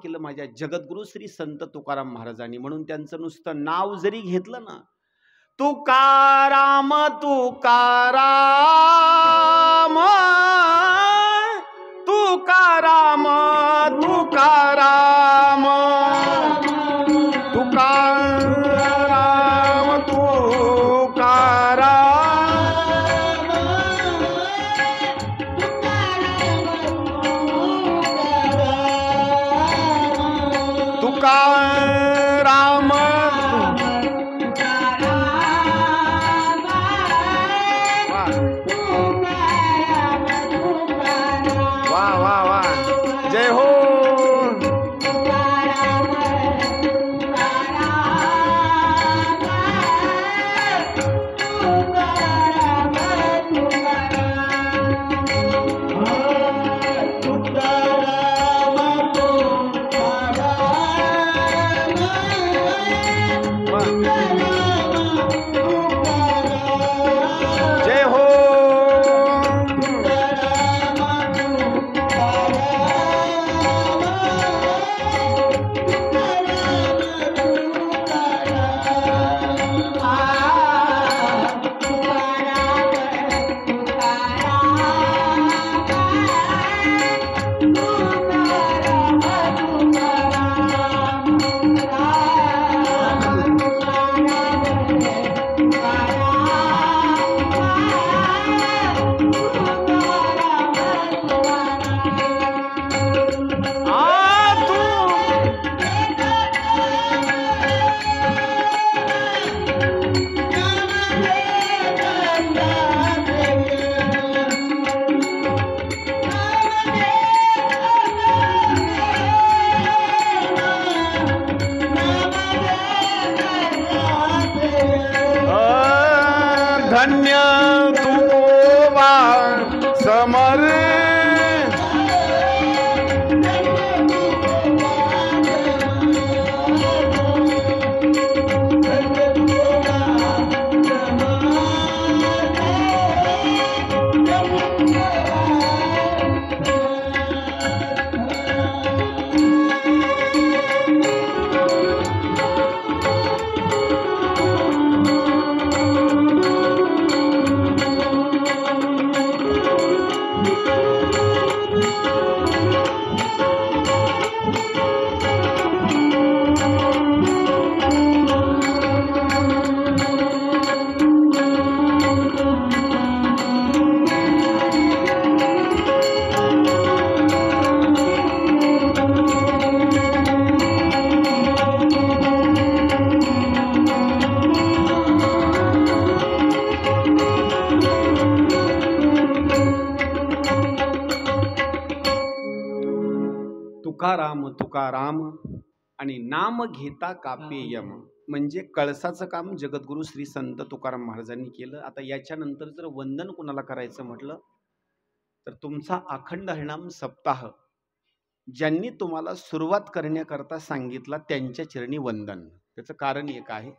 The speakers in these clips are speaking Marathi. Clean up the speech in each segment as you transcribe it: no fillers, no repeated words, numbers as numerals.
केलं माझ्या जगद्गुरु श्री संत तुकाराम महाराजांनी. म्हणून त्यांचं नुसतं नाव जरी घेतलं ना, तुकाराम तुकाराम तुकाराम तुकाराम तुकाराम तुकाराम तुकाराम वा वा वा, जय हो. धन्य तुकोबा समर तुकाराम तुकाराम आणि नाम घेता कापेयम म्हणजे कळसाचं काम जगद्गुरु श्री संत तुकाराम महाराजांनी केलं. आता याच्यानंतर जर वंदन कुणाला करायचं म्हटलं तर तुमचा अखंड हरिनाम सप्ताह ज्यांनी तुम्हाला सुरुवात करण्याकरता सांगितला त्यांच्या चरणी वंदन. त्याचं कारण एक आहे,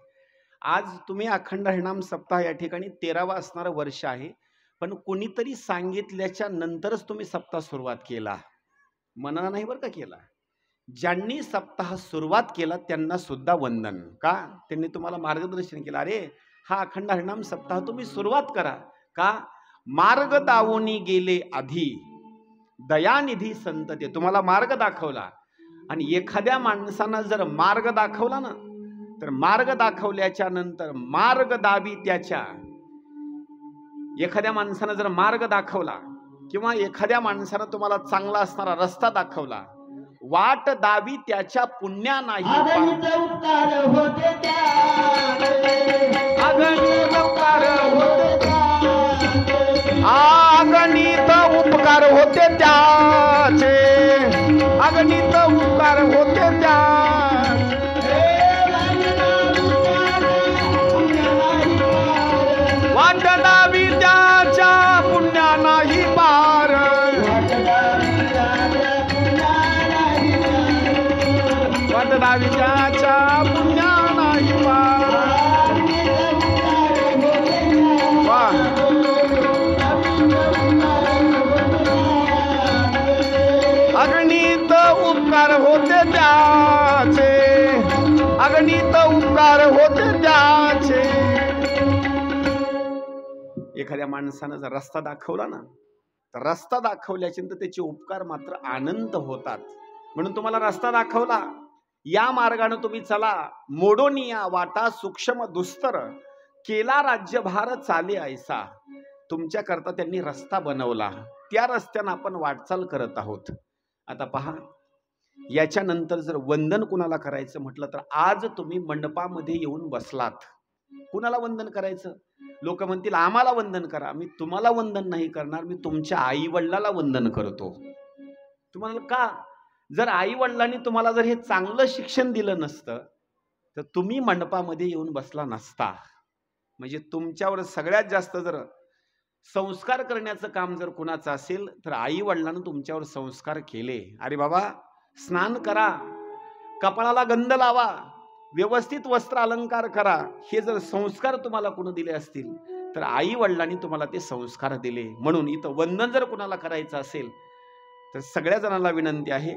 आज तुम्ही अखंड हरिनाम सप्ताह या ठिकाणी 13वा असणारं वर्ष आहे, पण कोणीतरी सांगितल्याच्या नंतरच तुम्ही सप्ताह सुरुवात केला, मनाला नाही बरं का केला. ज्यांनी सप्ताह सुरुवात केला त्यांना सुद्धा वंदन. का? त्यांनी तुम्हाला मार्गदर्शन केलं. अरे हा अखंड हरिनाम सप्ताह तुम्ही सुरुवात करा. का? मार्ग दावोनी गेले आधी दयानिधी संत ते तुम्हाला मार्ग दाखवला. आणि एखाद्या माणसानं जर मार्ग दाखवला ना, तर मार्ग दाखवल्याच्या नंतर मार्ग दावी त्याच्या. एखाद्या माणसानं जर मार्ग दाखवला किंवा एखाद्या माणसानं तुम्हाला चांगला असणारा रस्ता दाखवला, वाट दावी त्याच्या पुण्या नाही. अगणित उपकार होते त्याचे, अगणित उपकार होते त्याचे. वाट दावी त्याच्या पुण्या नाही पार. वाट दावी त्याच्या पुण्या नाही पार. अगणित उपकार होते त्याचे, अगणित उपकार होते त्याचे. एखाद्या माणसानं जर रस्ता दाखवला ना, तर रस्ता दाखवल्याच्या नंतर त्याचे उपकार मात्र अनंत होतात. म्हणून तुम्हाला रस्ता दाखवला, या मार्गाने तुम्ही चला, मोडून या वाटा सूक्ष्म दुस्तर, केला राज्यभार चाले ऐसा. तुमच्या करता त्यांनी रस्ता बनवला, त्या रस्त्यानं आपण वाटचाल करत आहोत. आता पहा, याच्यानंतर जर वंदन कुणाला करायचं म्हटलं तर आज तुम्ही मंडपामध्ये येऊन बसलात, कुणाला वंदन करायचं? लोक म्हणतील आम्हाला वंदन करा. मी तुम्हाला वंदन नाही करणार, मी तुमच्या आई वडिलाला वंदन करतो. तुम्हाला का? जर आई वडिलांनी तुम्हाला जर हे चांगलं शिक्षण दिलं नसतं तर तुम्ही मंडपामध्ये येऊन बसला नसता. म्हणजे तुमच्यावर सगळ्यात जास्त जर संस्कार करण्याचं काम जर कुणाचं असेल तर आई वडिलांनी तुमच्यावर संस्कार केले. अरे बाबा, स्नान करा, कपाळाला गंध लावा, व्यवस्थित वस्त्र अलंकार करा, हे जर संस्कार तुम्हाला कोण दिले असतील तर आई वडिलांनी तुम्हाला ते संस्कार दिले. म्हणून इथं वंदन जर कुणाला करायचं असेल तर सगळ्या जणांना विनंती आहे,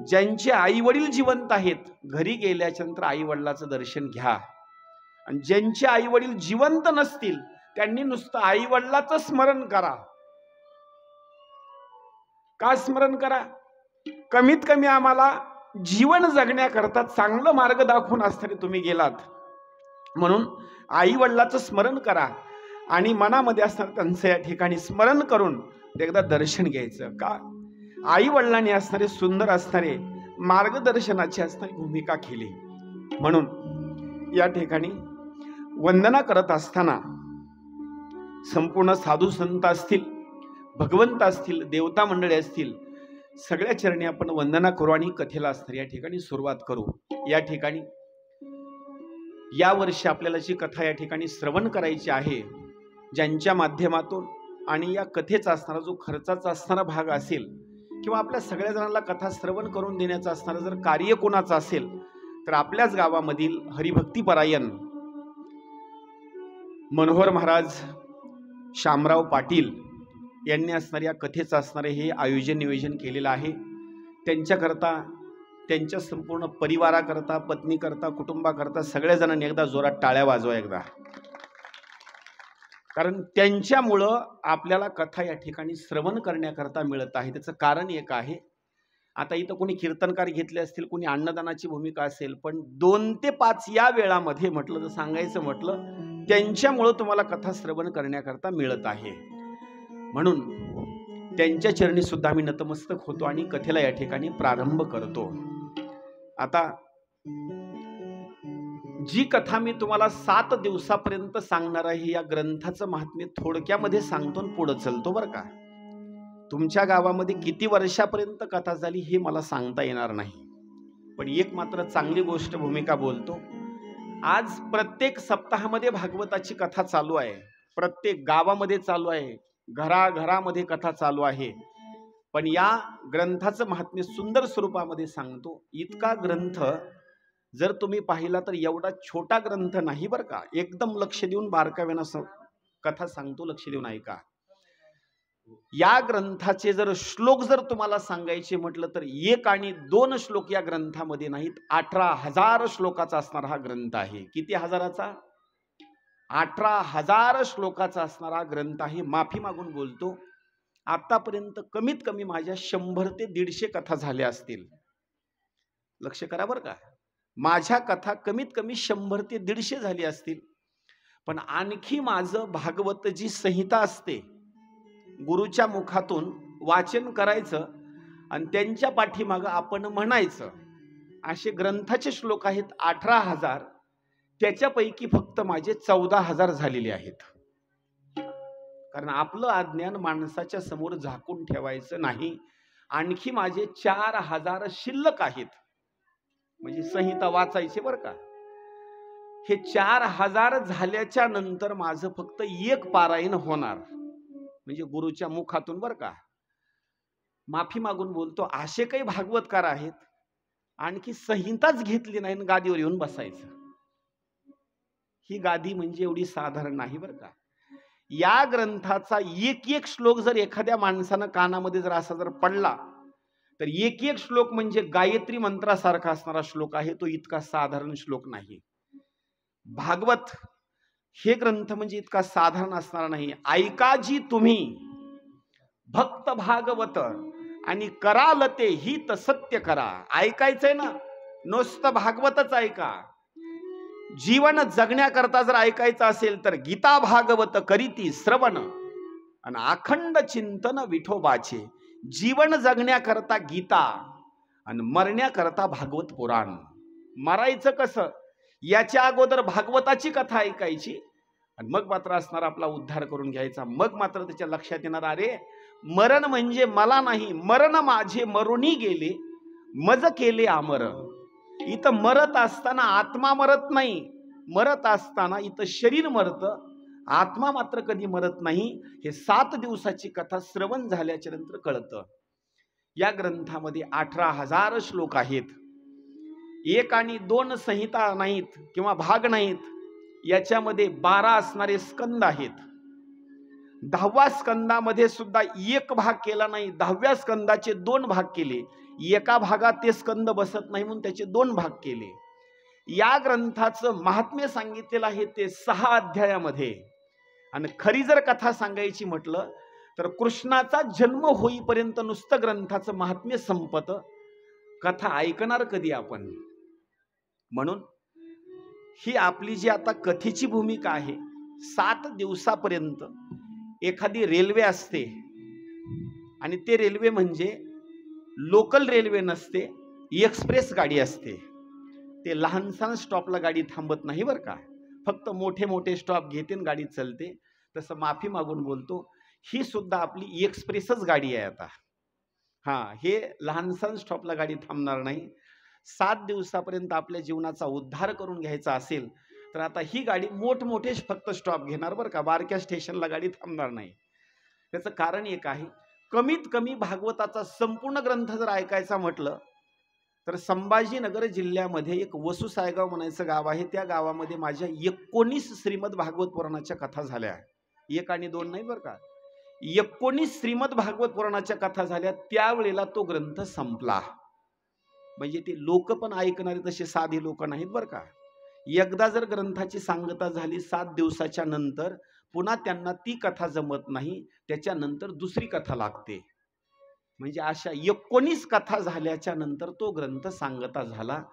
ज्यांचे आई वडील जिवंत आहेत घरी गेल्याच्या नंतर आई वडिलाचं दर्शन घ्या, आणि ज्यांचे आई वडील जिवंत नसतील त्यांनी नुसतं आई वडिलाचं स्मरण करा. का स्मरण करा? कमीत कमी आम्हाला जीवन जगण्याकरता चांगलं मार्ग दाखवून असताना तुम्ही गेलात, म्हणून आई वडिलाचं स्मरण करा आणि मनामध्ये असणारं त्यांचं या ठिकाणी स्मरण करून एकदा दर्शन घ्यायचं. का? आई वडिलांनी असणारे सुंदर असणारे मार्गदर्शनाची असणारी भूमिका केली. म्हणून या ठिकाणी वंदना करत असताना संपूर्ण साधू संत असतील, भगवंत असतील, देवता मंडळी असतील, सगळ्या चरणी आपण वंदना करू आणि कथेला असणारी या ठिकाणी सुरुवात करू. या ठिकाणी या वर्षी आपल्याला जी कथा या ठिकाणी श्रवण करायची आहे, ज्यांच्या माध्यमातून आणि या कथेचा असणारा जो खर्चाचा असणारा भाग असेल किंवा आपल्या सगळ्या जणांना कथा श्रवण करून देण्याचं असणारं जर कार्य कोणाचं असेल तर आपल्याच गावामधील हरिभक्तीपरायण मनोहर महाराज शामराव पाटील यांनी असणाऱ्या या कथेचं असणारे हे आयोजन नियोजन केलेलं आहे. त्यांच्याकरता, त्यांच्या संपूर्ण परिवाराकरता, पत्नीकरता, कुटुंबाकरता सगळ्या जणांनी एकदा जोरात टाळ्या वाजवा एकदा. कारण त्यांच्यामुळं आपल्याला कथा या ठिकाणी श्रवण करण्याकरता मिळत आहे. त्याचं कारण एक आहे, आता इथं कोणी कीर्तनकार घेतले असतील, कोणी अन्नदानाची भूमिका असेल, पण 2 ते 5 या वेळामध्ये म्हटलं तर सांगायचं म्हटलं त्यांच्यामुळं तुम्हाला कथा श्रवण करण्याकरता मिळत आहे. म्हणून त्यांच्या चरणी सुद्धा आम्ही नतमस्तक होतो आणि कथेला या ठिकाणी प्रारंभ करतो. आता जी कथा मी तुम्हाला 7 दिवसापर्यंत सांगणार आहे, या ग्रंथाचं महात्म्य थोडक्यामध्ये सांगतो पुढे चलतो बरं का. तुमच्या गावामध्ये किती वर्षापर्यंत कथा झाली हे मला सांगता येणार नाही, पण एक मात्र चांगली गोष्ट भूमिका बोलतो. आज प्रत्येक सप्ताहामध्ये भागवताची कथा चालू आहे, प्रत्येक गावामध्ये चालू आहे, घराघरामध्ये कथा चालू आहे. पण या ग्रंथाचं महात्म्य सुंदर स्वरूपामध्ये सांगतो. इतका ग्रंथ जर तुम्ही पाहिला तर एवढा छोटा ग्रंथ नाही बरं का. एकदम लक्ष देऊन बारकाव्यानं कथा सांगतो, लक्ष देऊन ऐका. या ग्रंथाचे जर श्लोक जर तुम्हाला सांगायचे म्हटलं तर 1 आणि 2 श्लोक या ग्रंथामध्ये नाहीत, 18,000 श्लोकाचा असणारा हा ग्रंथ आहे. किती हजाराचा? 18,000 श्लोकाचा असणारा ग्रंथ आहे. माफी मागून बोलतो, आतापर्यंत कमीत कमी माझ्या 100 ते 150 कथा झाल्या असतील. लक्ष करा बरं का. माझ्या कथा कमीत कमी 100 ते 150 झाली असतील. पण आणखी माझं भागवत जी संहिता असते, गुरुच्या मुखातून वाचन करायचं आणि त्यांच्या पाठीमागं आपण म्हणायचं, असे ग्रंथाचे श्लोक आहेत 18,000. त्याच्यापैकी फक्त माझे 14,000 झालेले आहेत. कारण आपलं अज्ञान माणसाच्या समोर झाकून ठेवायचं नाही. आणखी माझे 4,000 शिल्लक आहेत, म्हणजे संहिता वाचायचे बरं का. हे 4,000 झाल्याच्या नंतर माझं फक्त 1 पारायण होणार, म्हणजे गुरुच्या मुखातून बरं का. माफी मागून बोलतो, असे काही भागवतकार आहेत आणखी संहिताच घेतली नाही आणि गादीवर येऊन बसायचं. ही गादी म्हणजे एवढी साधारण नाही बरं का. या ग्रंथाचा एक श्लोक जर एखाद्या माणसानं कानामध्ये जर असा जर पडला तर एक एक श्लोक म्हणजे गायत्री मंत्रासारखा असणारा श्लोक आहे, तो इतका साधारण श्लोक नाही. भागवत हे ग्रंथ म्हणजे इतका साधारण असणार नाही. ऐका जी तुम्ही भक्त भागवत आणि कराल ते हित सत्य करा. ऐकायचंय ना, नुसतं भागवतच ऐका. जीवन जगण्याकरता जर ऐकायचं असेल तर गीता भागवत करीती श्रवण आणि अखंड चिंतन विठोबाचे. जीवन जगण्याकरता गीता आणि मरण्याकरता भागवत पुराण. मरायचं कसं याच्या अगोदर भागवताची कथा ऐकायची आणि मग मात्र असणार आपला उद्धार करून घ्यायचा. मग मात्र त्याच्या लक्षात येणार, अरे मरण म्हणजे मला नाही, मरण माझे मरुनी गेले मज केले अमर. इथं मरत असताना आत्मा मरत नाही, मरत असताना इथं शरीर मरतं, आत्मा मात्र कधी मरत नाही. हे 7 दिवसाची कथा श्रवण झाल्याच्या नंतर कळतं. या ग्रंथामध्ये 18,000 श्लोक आहेत. 1 आणि 2 संहिता नाहीत किंवा भाग नाहीत. याच्यामध्ये 12 असणारे स्कंद आहेत. 10व्या स्कंदामध्ये सुद्धा एक भाग केला नाही, 10व्या स्कंदाचे 2 भाग केले. एका भागात ते स्कंद बसत नाही म्हणून त्याचे 2 भाग केले. या ग्रंथाचं महात्म्य सांगितलेलं आहे ते 6 अध्यायामध्ये. आणि खरी जर कथा सांगायची म्हटलं तर कृष्णाचा जन्म होईपर्यंत नुसतं ग्रंथाचं महात्म्य संपत. कथा ऐकणार कधी आपण? म्हणून ही आपली जी आता कथेची भूमिका आहे, 7 दिवसापर्यंत एखादी रेल्वे असते आणि ते रेल्वे म्हणजे लोकल रेल्वे नसते, एक्सप्रेस गाडी असते. ते लहानसहान स्टॉपला गाडी थांबत नाही बरं का, फक्त मोठे मोठे स्टॉप घेते आणि गाडी चलते. तसं माफी मागून बोलतो, ही सुद्धा आपली एक्सप्रेसच गाडी आहे आता. हां, हे लहानसहान स्टॉपला गाडी थांबणार नाही. 7 दिवसापर्यंत आपल्या जीवनाचा उद्धार करून घ्यायचा असेल तर आता ही गाडी मोठमोठे फक्त स्टॉप घेणार बरं का, बारक्या स्टेशनला गाडी थांबणार नाही. त्याचं कारण एक आहे, कमीत कमी भागवताचा संपूर्ण ग्रंथ जर ऐकायचा म्हटलं तर संभाजीनगर जिल्ह्यामध्ये एक वसू सायगाव म्हणायचं गाव आहे. त्या गावामध्ये माझ्या 19 श्रीमद भागवत पुराणाच्या कथा झाल्या. 1 आणि 2 नाही बरं का, 19 श्रीमद भागवत पुराणाच्या कथा झाल्या. त्यावेळेला तो ग्रंथ संपला. म्हणजे ते लोक पण ऐकणारे तसे साधी लोक नाहीत बरं का. एकदा जर ग्रंथाची सांगता झाली 7 दिवसाच्या नंतर पुन्हा त्यांना ती कथा जमत नाही, त्याच्यानंतर दुसरी कथा लागते. म्हणजे अशा 19 कथा झाल्याच्या नंतर तो ग्रंथ सांगता झाला.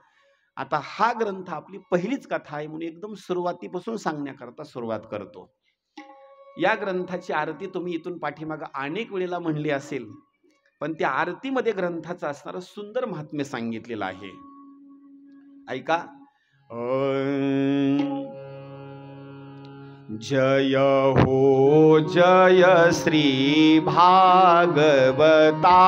आता हा ग्रंथ आपली पहिलीच कथा आहे म्हणून एकदम सुरुवातीपासून सांगण्याकरता सुरुवात करतो. या ग्रंथाची आरती तुम्ही इथून पाठीमागं अनेक वेळेला म्हणली असेल, पण त्या आरतीमध्ये ग्रंथाचं असणारं सुंदर महात्म्य सांगितलेलं आहे. ऐका. जय हो जय श्री भागवता,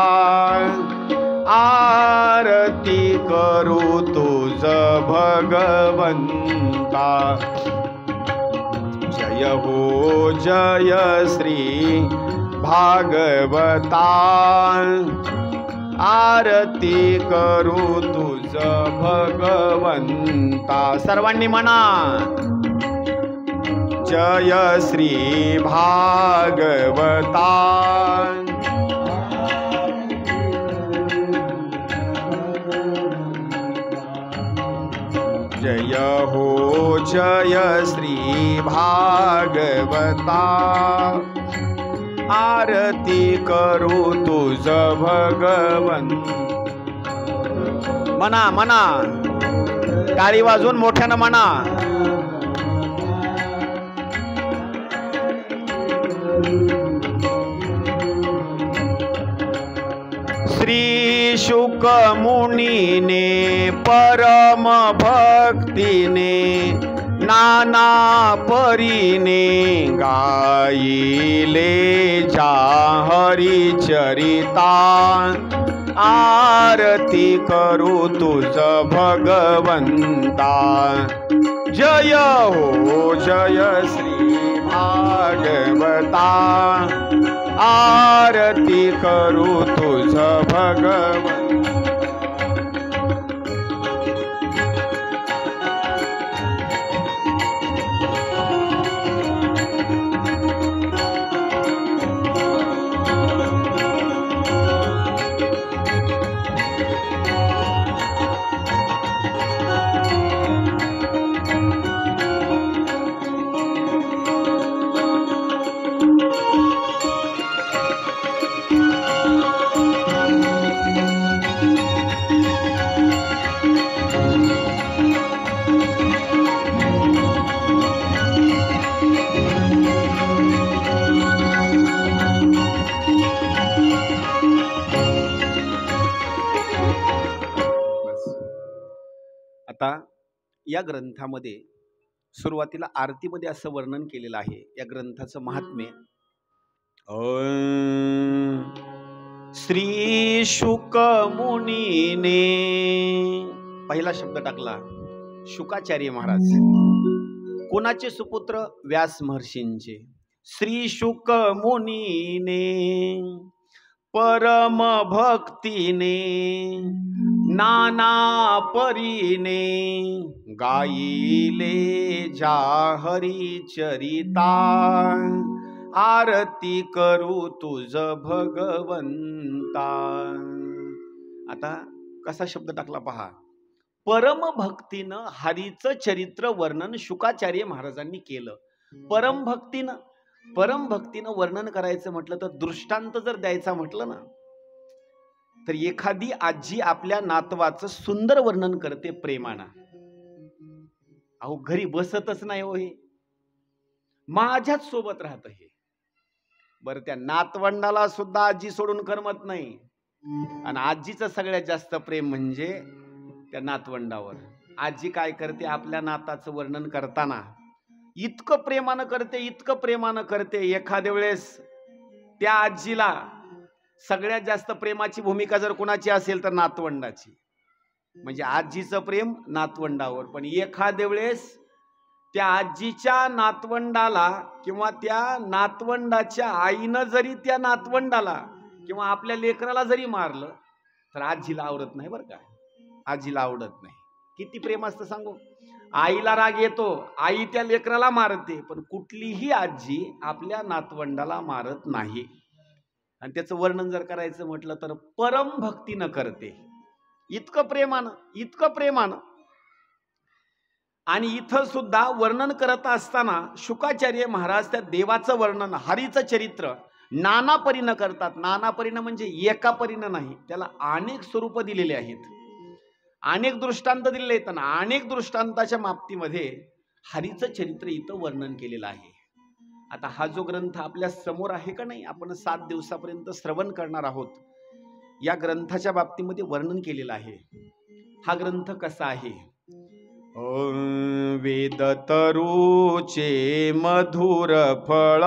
आरती करू तुझ भगवंता. जय हो जय श्री भागवता, आरती करू तुझ भगवंता. सर्वांनी म्हणा, जय श्री भागवता. जय हो जय श्री भागवता, आरती करू तुझ भगवंता. म्हणा म्हणा, टाळी वाजवून मोठ्यानं म्हणा. श्री शुक मुनीने परम भक्तीने नाना परीने गायिले जा हरी चरिता, आरती करू तुझ भगवंता. जय हो जय श्री भागवता, आरती करू तुझ भगवंता. आता या ग्रंथामध्ये सुरुवातीला आरतीमध्ये असं वर्णन केलेलं आहे या ग्रंथाचं महात्म्य. श्री शुक मुनीने, पहिला शब्द टाकला शुकाचार्य महाराज. कोणाचे सुपुत्र? व्यास महर्षींचे. श्री शुक मुनीने परम भक्तीने नाना परीने गायिले जा हरी चरिता, आरती करू तुझ भगवंता. आता कसा शब्द टाकला पहा. परम भक्तीनं हरीचं चरित्र वर्णन शुकाचार्य महाराजांनी केलं. परम भक्तीनं वर्णन करायचं म्हटलं तर दृष्टांत जर द्यायचा म्हटलं ना, तर एखादी आजी आपल्या नातवाचं सुंदर वर्णन करते प्रेमानं. अहो घरी बसतच नाही हो, हे माझ्याच सोबत राहत हे. बरं, त्या नातवंडाला सुद्धा आजी सोडून करमत नाही, आणि आजीचं सगळ्यात जास्त प्रेम म्हणजे त्या नातवंडावर. आजी काय करते? आपल्या नाताचं वर्णन करताना इतकं प्रेमानं करते, एखाद्या वेळेस त्या आजीला सगळ्यात जास्त प्रेमाची भूमिका जर कोणाची असेल तर नातवंडाची. म्हणजे आजीचं प्रेम नातवंडावर. पण एखाद्या वेळेस त्या आजीच्या नातवंडाला किंवा त्या नातवंडाच्या आईनं जरी त्या नातवंडाला किंवा आपल्या लेकराला जरी मारलं तर आजीला आवडत नाही. बरं का, आजीला आवडत नाही. किती प्रेम असतं सांगू. आईला राग येतो, आई त्या लेकराला मारते, पण कुठलीही आजी आपल्या नातवंडाला मारत नाही. आणि त्याचं वर्णन जर करायचं म्हटलं तर परम भक्तीनं करते, इतकं प्रेमानं. आणि इथं सुद्धा वर्णन करत असताना शुकाचार्य महाराज त्या देवाचं वर्णन, हरीचं चरित्र नाना परीनं करतात. नाना परीनं म्हणजे एका परीनं नाही, त्याला अनेक स्वरूप दिलेले आहेत, अनेक दृष्टांत दिलेले आहेत. अनेक दृष्टांताच्या बाबतीमध्ये हरीचं चरित्र इथं वर्णन केलेलं आहे. आता हा जो ग्रंथ आपल्या समोर आहे का नाही, आपण 7 दिवसापर्यंत श्रवण करणार आहोत. या ग्रंथाच्या बाबतीमध्ये वर्णन केलेलं आहे. हा ग्रंथ कसा आहे? वेद तरुचे मधुर फळ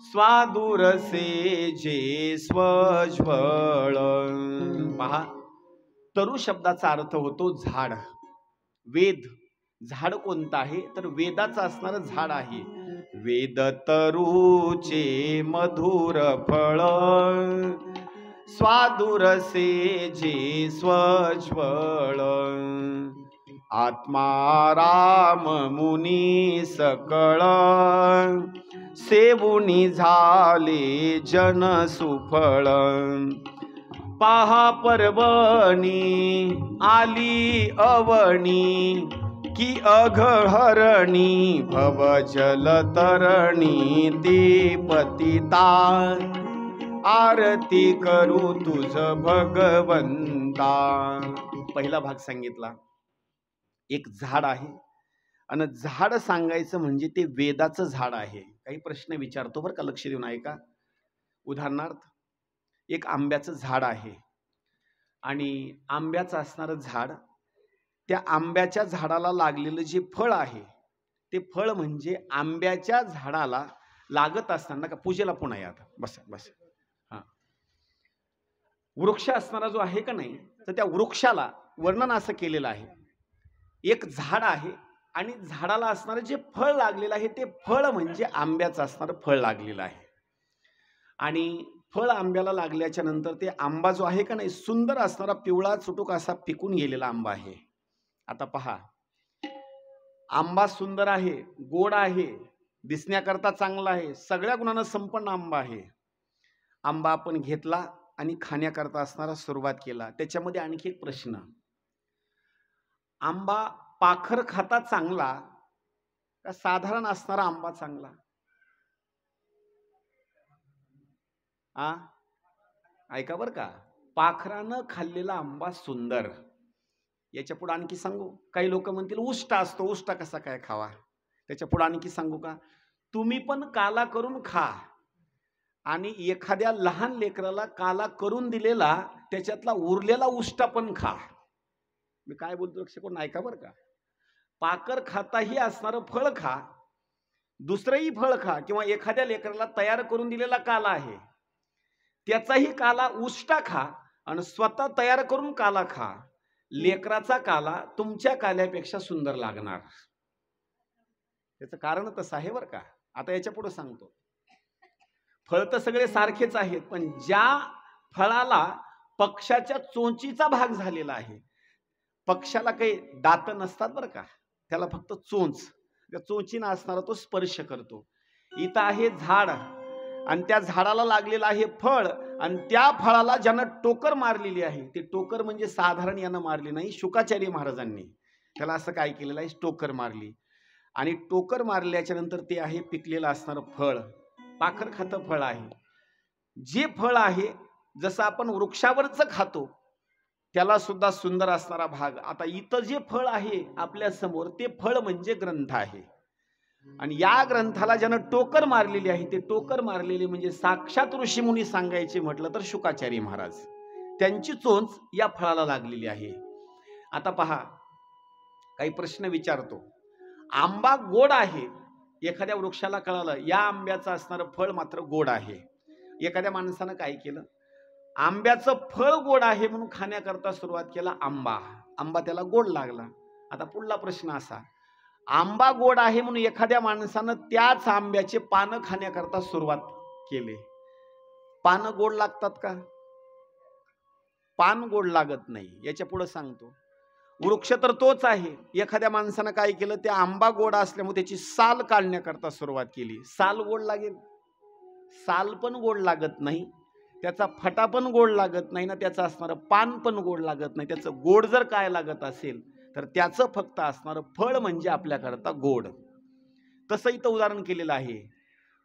स्वादुरसे जे स्वज्वळ. पहा, तरु शब्दाचा अर्थ होतो झाड. वेद, झाड कोणतं आहे तर वेदाचं असणारं झाड आहे. वेद तरुचे मधुर फळ स्वादुरसे जे स्वज्वळ. आत्मा राम मुनी सकळ सेवुनी झाले जन सुफळ. पहा पर्वणी आली अवणी की अघहरणी भवजल तरणी ती पतिता. आरती करू तुझ भगवंता. पहिला भाग सांगितला, एक झाड आहे, आणि झाड सांगायचं म्हणजे ते वेदाचं झाड आहे. काही प्रश्न विचारतो बरं का, लक्ष देऊन ऐका. उदाहरणार्थ, एक आंब्याचं झाड आहे, आणि आंब्याचं असणारं झाड, त्या आंब्याच्या झाडाला लागलेलं जे फळ आहे ते फळ म्हणजे आंब्याच्या झाडाला लागत असताना का पूजेला पुन्हा या. बस हा, वृक्ष असणारा जो आहे का नाही, तर त्या वृक्षाला वर्णन असं केलेलं आहे. एक झाड आहे आणि झाडाला असणारं जे फळ लागलेलं आहे ते फळ म्हणजे आंब्याचं असणारं फळ लागलेलं आहे. आणि फळ आंब्याला लागल्याच्या नंतर ते आंबा जो आहे का नाही, सुंदर असणारा पिवळा चुटूक असा पिकून गेलेला आंबा आहे. आता पहा, आंबा सुंदर आहे, गोड आहे, दिसण्याकरता चांगला आहे, सगळ्या गुणांना संपन्न आंबा आहे. आंबा आपण घेतला आणि खाण्याकरता असणारा सुरुवात केला. त्याच्यामध्ये आणखी एक प्रश्न, आंबा पाखर खाता चांगला का साधारण असणारा आंबा चांगला? ऐका बरं का, पाखरानं खाल्लेला आंबा सुंदर. याच्या पुढे आणखी सांगू? काही लोक म्हणतील उष्टा असतो, उष्टा कसा काय खावा? त्याच्या पुढे आणखी सांगू का? तुम्ही पण काला करून खा, आणि एखाद्या लहान लेकराला काला करून दिलेला त्याच्यातला उरलेला उष्टा पण खा. मी काय बोलतो लक्ष करून ऐका बरं का. पाकर खाताही असणारं फळ खा, दुसरंही फळ खा, किंवा एखाद्या लेकराला तयार करून दिलेला काला आहे त्याचाही काला उष्टा खा आणि स्वतः तयार करून काला खा. लेकराचा काला तुमच्या काल्यापेक्षा सुंदर लागणार. त्याचं कारण तसं आहे बरं का. आता याच्या पुढे सांगतो. फळ तर सगळे सारखेच आहेत, पण ज्या फळाला पक्षाच्या चोचीचा भाग झालेला आहे, पक्षाला काही दात नसतात बरं का, त्याला फक्त चोच, त्या चोचीनं असणारा तो स्पर्श करतो. इथं आहे झाड आणि त्या झाडाला लागलेलं आहे फळ, आणि त्या फळाला ज्यानं टोकर मारलेली आहे, ते टोकर म्हणजे साधारण यानं मारली नाही, शुकाचार्य महाराजांनी त्याला असं काय केलेलं आहे, टोकर मारली. आणि टोकर मारल्याच्या नंतर ते आहे पिकलेलं असणारं फळ, पाखर खातं फळ आहे. जे फळ आहे जसं आपण वृक्षावरचं खातो त्याला सुद्धा सुंदर असणारा भाग. आता इथं जे फळ आहे आपल्या समोर, ते फळ म्हणजे ग्रंथ आहे. आणि या ग्रंथाला ज्यानं टोकर मारलेली आहे, ते टोकर मारलेले म्हणजे साक्षात ऋषीमुनी सांगायचे म्हटलं तर शुकाचार्य महाराज, त्यांची चोच या फळाला लागलेली आहे. आता पहा, काही प्रश्न विचारतो. आंबा गोड आहे, एखाद्या वृक्षाला कळालं या आंब्याचं असणारं फळ मात्र गोड आहे. एखाद्या माणसानं काय केलं, आंब्याचं फळ गोड आहे म्हणून खाण्याकरता सुरुवात केला आंबा त्याला गोड लागला. आता पुढला प्रश्न असा, आंबा गोड आहे म्हणून एखाद्या माणसानं त्याच आंब्याचे पानं खाण्याकरता सुरुवात केले. पानं गोड लागतात का? पान गोड लागत नाही. याच्या पुढे सांगतो. वृक्ष तर तोच आहे, एखाद्या माणसानं काय केलं, त्या आंबा गोड असल्यामुळे त्याची साल काढण्याकरता सुरुवात केली. साल गोड लागेल? साल पण गोड लागत नाही, त्याचा फटा पण गोड लागत नाही ना, त्याचं असणारं पान पण गोड लागत नाही. त्याचं गोड जर काय लागत असेल तर त्याचं फक्त असणारं फळ म्हणजे आपल्याकरता गोड. तसं इथं उदाहरण केलेलं आहे.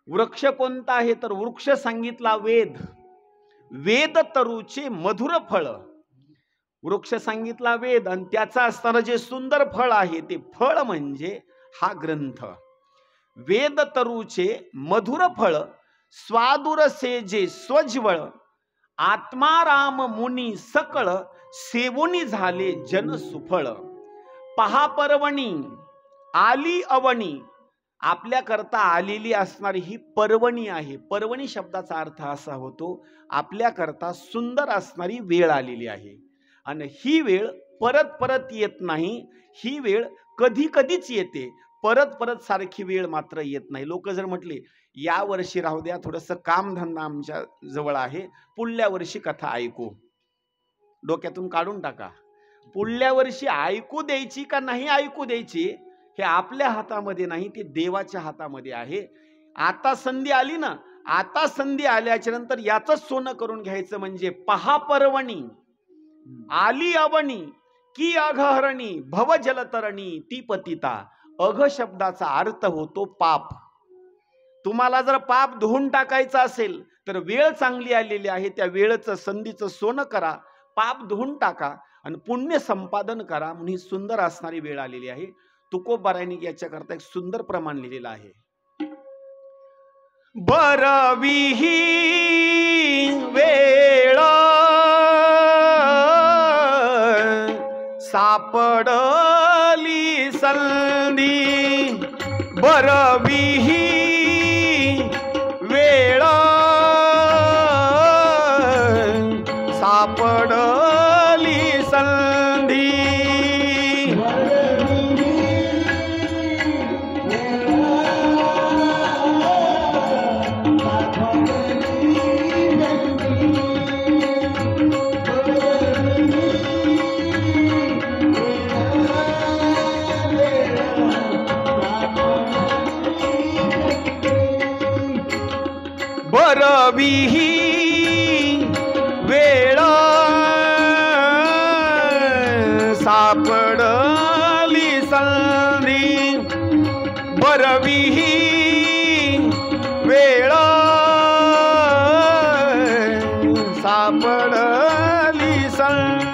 वृक्ष कोणता आहे तर वृक्ष सांगितला वेद, वेद तरुचे मधुर फळ. वृक्ष सांगितला वेद आणि त्याचं असणारं जे सुंदर फळ आहे ते फळ म्हणजे हा ग्रंथ. वेद तरुचे मधुर फळ, स्वादुरसे जे स्वज्वळ, आत्माराम मुनी सकळ, सेवुनी झाले जन सुफळ. पहा पर्वणी आली अवणी, आपल्याकरता आलेली असणारी ही पर्वणी आहे. पर्वणी शब्दाचा अर्थ असा होतो, आपल्याकरता सुंदर असणारी वेळ आलेली आहे. आणि ही वेळ परत परत येत नाही, ही वेळ कधी कधीच येते, परत परत सारखी वेळ मात्र येत नाही. लोक जर म्हटले या वर्षी राहू द्या, थोडंसं कामधंदा आमच्या जवळ आहे, पुढल्या वर्षी कथा ऐकू, डोक्यातून काढून टाका. पुढल्या वर्षी ऐकू द्यायची का नाही ऐकू द्यायची हे आपल्या हातामध्ये नाही, ते देवाच्या हातामध्ये आहे. आता संधी आली ना, आता संधी आल्याच्या नंतर याचंच सोनं करून घ्यायचं. म्हणजे पहा पर्वणी आली अवणी की अघहरणी, भव जलतरणी ती पतिता. अघ शब्दाचा अर्थ होतो पाप. तुम्हाला जर पाप धुवून टाकायचं असेल तर वेळ चांगली आलेली आहे, त्या वेळेचं संधीचं सोनं करा, पाप धुवून टाका आणि पुण्य संपादन करा. म्हणून ही सुंदर असणारी वेळ आलेली आहे. तुकोबारायांनी याच्याकरता एक सुंदर प्रमाण लिहिलेलं आहे. बरविही वेळ सापडली संधी, बरविही वेळ सापडली संधी. बरविही वेळ सापडली संधी, बरविही वेळ सापडली संधी.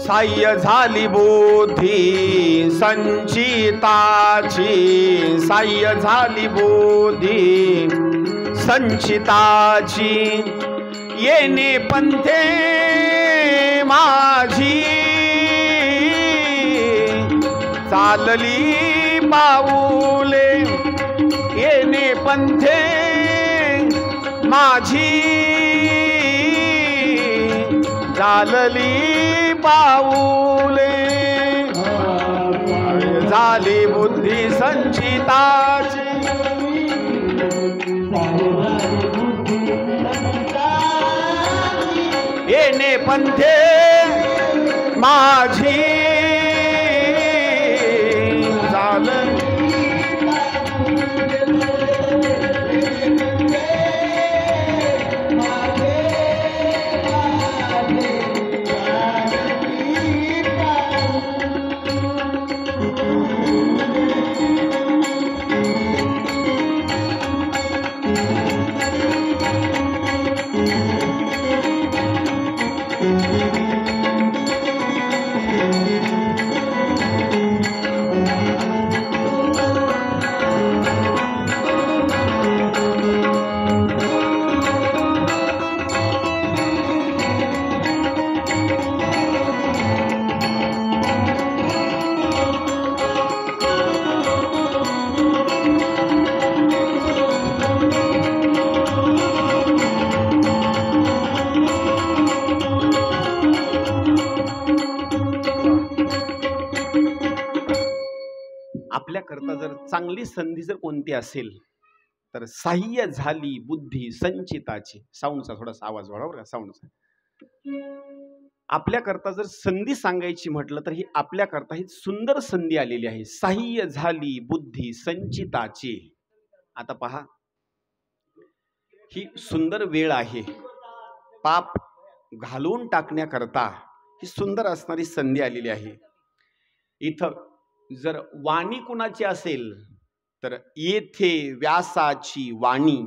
साह्य झाली बुद्धी संचिताची, साह्य झाली बुद्धी संचिताची, येणे पंथे माझी चालली पाऊले, येणे पंथे माझी चालली पाऊले, झाली बुद्धी संचिताची, येणे पंथे माझी झालं. आपल्याकरता जर चांगली संधी जर कोणती असेल तर साह्य झाली बुद्धी संचिताची. साऊंडचा थोडासा आवाज वाढवा बरं का, साऊंडचा. आपल्याकरता जर संधी सांगायची म्हटलं तर ही आपल्याकरता ही सुंदर संधी आलेली आहे. साह्य झाली बुद्धी संचिताची. आता पहा, ही सुंदर वेळ आहे. पाप घालून टाकण्याकरता ही सुंदर असणारी संधी आलेली आहे. इथं जर वाणी कुणाची असेल तर येथे व्यासाची वाणी,